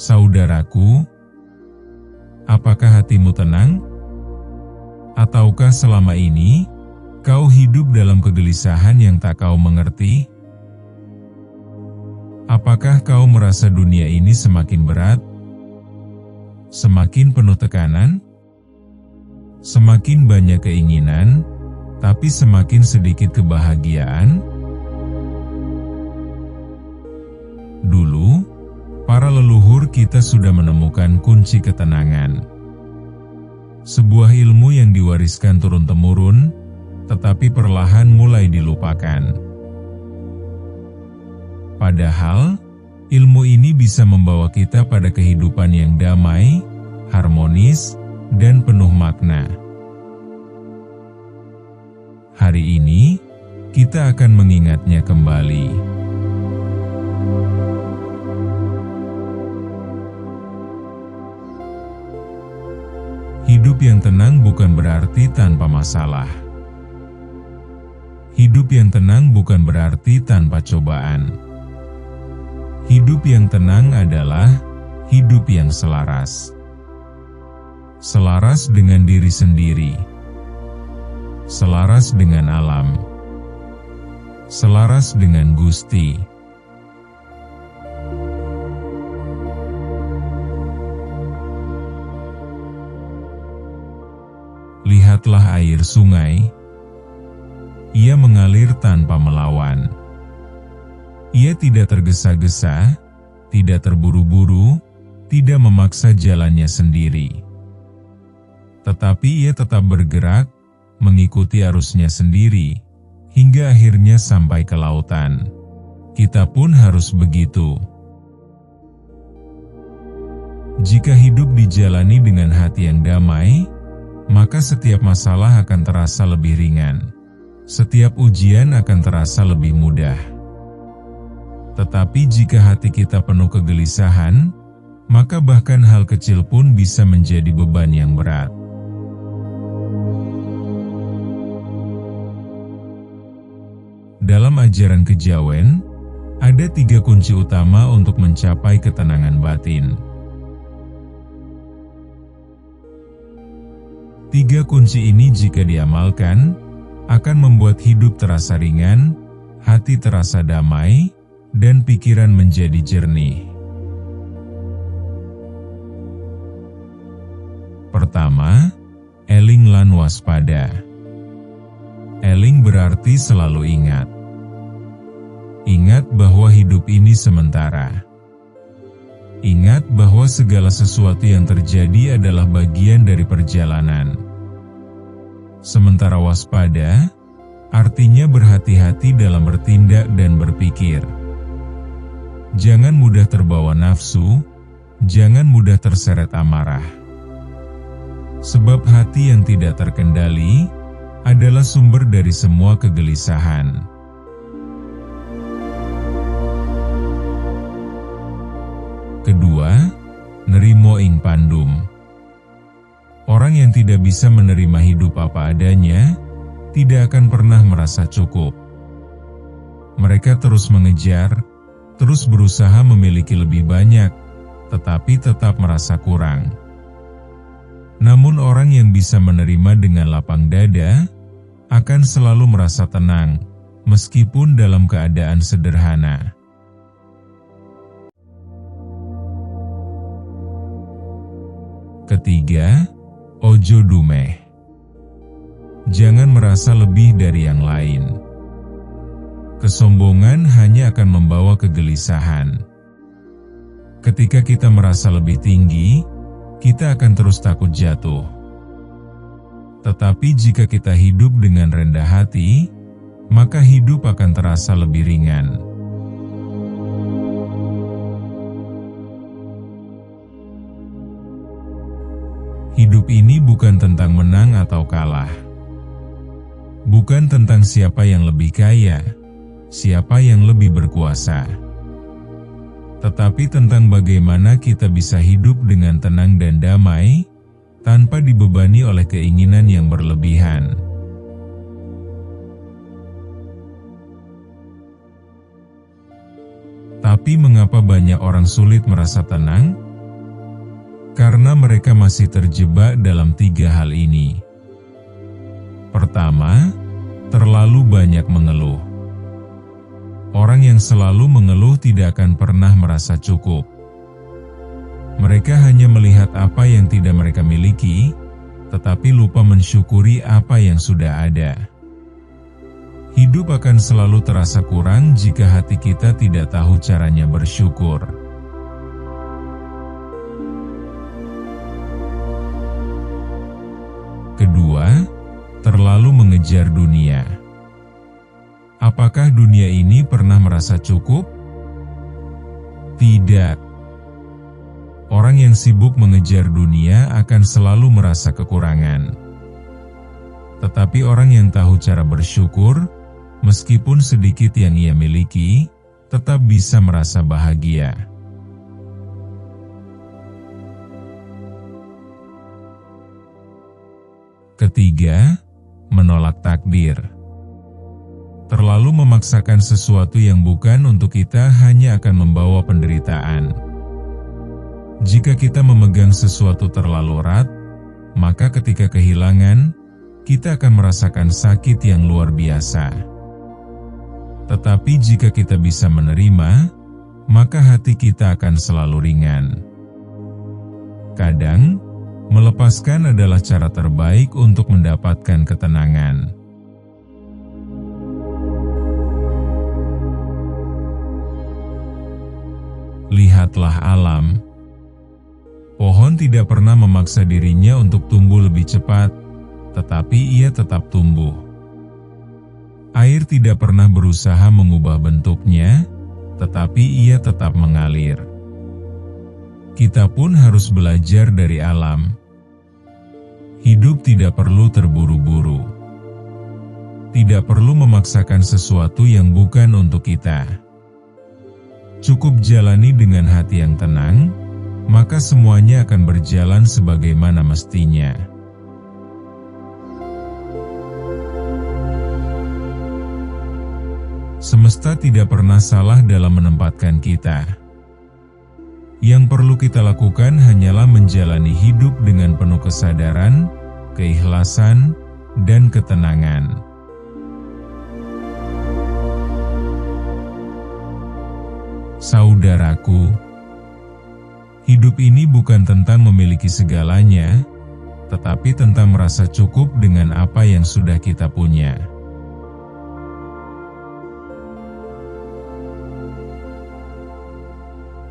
Saudaraku, apakah hatimu tenang? Ataukah selama ini kau hidup dalam kegelisahan yang tak kau mengerti? Apakah kau merasa dunia ini semakin berat? Semakin penuh tekanan? Semakin banyak keinginan, tapi semakin sedikit kebahagiaan? Dulu, para leluhur kita sudah menemukan kunci ketenangan. Sebuah ilmu yang diwariskan turun-temurun, tetapi perlahan mulai dilupakan. Padahal, ilmu ini bisa membawa kita pada kehidupan yang damai, harmonis, dan penuh makna. Hari ini, kita akan mengingatnya kembali. Hidup yang tenang bukan berarti tanpa masalah. Hidup yang tenang bukan berarti tanpa cobaan. Hidup yang tenang adalah hidup yang selaras. Selaras dengan diri sendiri. Selaras dengan alam. Selaras dengan Gusti. Lihatlah air sungai. Ia mengalir tanpa melawan. Ia tidak tergesa-gesa, tidak terburu-buru, tidak memaksa jalannya sendiri. Tetapi ia tetap bergerak, mengikuti arusnya sendiri, hingga akhirnya sampai ke lautan. Kita pun harus begitu. Jika hidup dijalani dengan hati yang damai, maka setiap masalah akan terasa lebih ringan. Setiap ujian akan terasa lebih mudah. Tetapi jika hati kita penuh kegelisahan, maka bahkan hal kecil pun bisa menjadi beban yang berat. Dalam ajaran kejawen, ada 3 kunci utama untuk mencapai ketenangan batin. 3 kunci ini jika diamalkan, akan membuat hidup terasa ringan, hati terasa damai, dan pikiran menjadi jernih. Pertama, eling lan waspada. Eling berarti selalu ingat. Ingat bahwa hidup ini sementara. Ingat bahwa segala sesuatu yang terjadi adalah bagian dari perjalanan. Sementara waspada, artinya berhati-hati dalam bertindak dan berpikir. Jangan mudah terbawa nafsu, jangan mudah terseret amarah. Sebab hati yang tidak terkendali adalah sumber dari semua kegelisahan. Kedua, nerimo ing pandum. Orang yang tidak bisa menerima hidup apa adanya, tidak akan pernah merasa cukup. Mereka terus mengejar, terus berusaha memiliki lebih banyak, tetapi tetap merasa kurang. Namun orang yang bisa menerima dengan lapang dada, akan selalu merasa tenang, meskipun dalam keadaan sederhana. Ketiga, ojo dumeh. Jangan merasa lebih dari yang lain. Kesombongan hanya akan membawa kegelisahan. Ketika kita merasa lebih tinggi, kita akan terus takut jatuh. Tetapi jika kita hidup dengan rendah hati, maka hidup akan terasa lebih ringan. Hidup ini bukan tentang menang atau kalah. Bukan tentang siapa yang lebih kaya, siapa yang lebih berkuasa. Tetapi tentang bagaimana kita bisa hidup dengan tenang dan damai, tanpa dibebani oleh keinginan yang berlebihan. Tapi mengapa banyak orang sulit merasa tenang? karena mereka masih terjebak dalam 3 hal ini. Pertama, terlalu banyak mengeluh. Orang yang selalu mengeluh tidak akan pernah merasa cukup. Mereka hanya melihat apa yang tidak mereka miliki, tetapi lupa mensyukuri apa yang sudah ada. Hidup akan selalu terasa kurang jika hati kita tidak tahu caranya bersyukur. Kedua, terlalu mengejar dunia. Apakah dunia ini pernah merasa cukup? Tidak. Orang yang sibuk mengejar dunia akan selalu merasa kekurangan. Tetapi orang yang tahu cara bersyukur, meskipun sedikit yang ia miliki, tetap bisa merasa bahagia. Ketiga, menolak takdir. Terlalu memaksakan sesuatu yang bukan untuk kita hanya akan membawa penderitaan. Jika kita memegang sesuatu terlalu erat, maka ketika kehilangan, kita akan merasakan sakit yang luar biasa. Tetapi jika kita bisa menerima, maka hati kita akan selalu ringan. Kadang, melepaskan adalah cara terbaik untuk mendapatkan ketenangan. Lihatlah alam. Pohon tidak pernah memaksa dirinya untuk tumbuh lebih cepat, tetapi ia tetap tumbuh. Air tidak pernah berusaha mengubah bentuknya, tetapi ia tetap mengalir. Kita pun harus belajar dari alam. Hidup tidak perlu terburu-buru. Tidak perlu memaksakan sesuatu yang bukan untuk kita. Cukup jalani dengan hati yang tenang, maka semuanya akan berjalan sebagaimana mestinya. Semesta tidak pernah salah dalam menempatkan kita. Yang perlu kita lakukan hanyalah menjalani hidup dengan penuh kesadaran, keikhlasan, dan ketenangan. Saudaraku, hidup ini bukan tentang memiliki segalanya, tetapi tentang merasa cukup dengan apa yang sudah kita punya.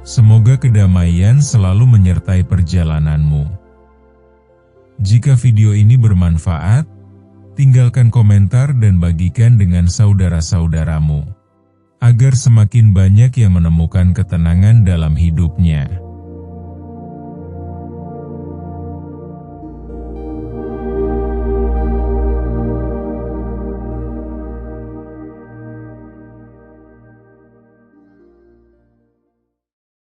Semoga kedamaian selalu menyertai perjalananmu. Jika video ini bermanfaat, tinggalkan komentar dan bagikan dengan saudara-saudaramu, agar semakin banyak yang menemukan ketenangan dalam hidupnya.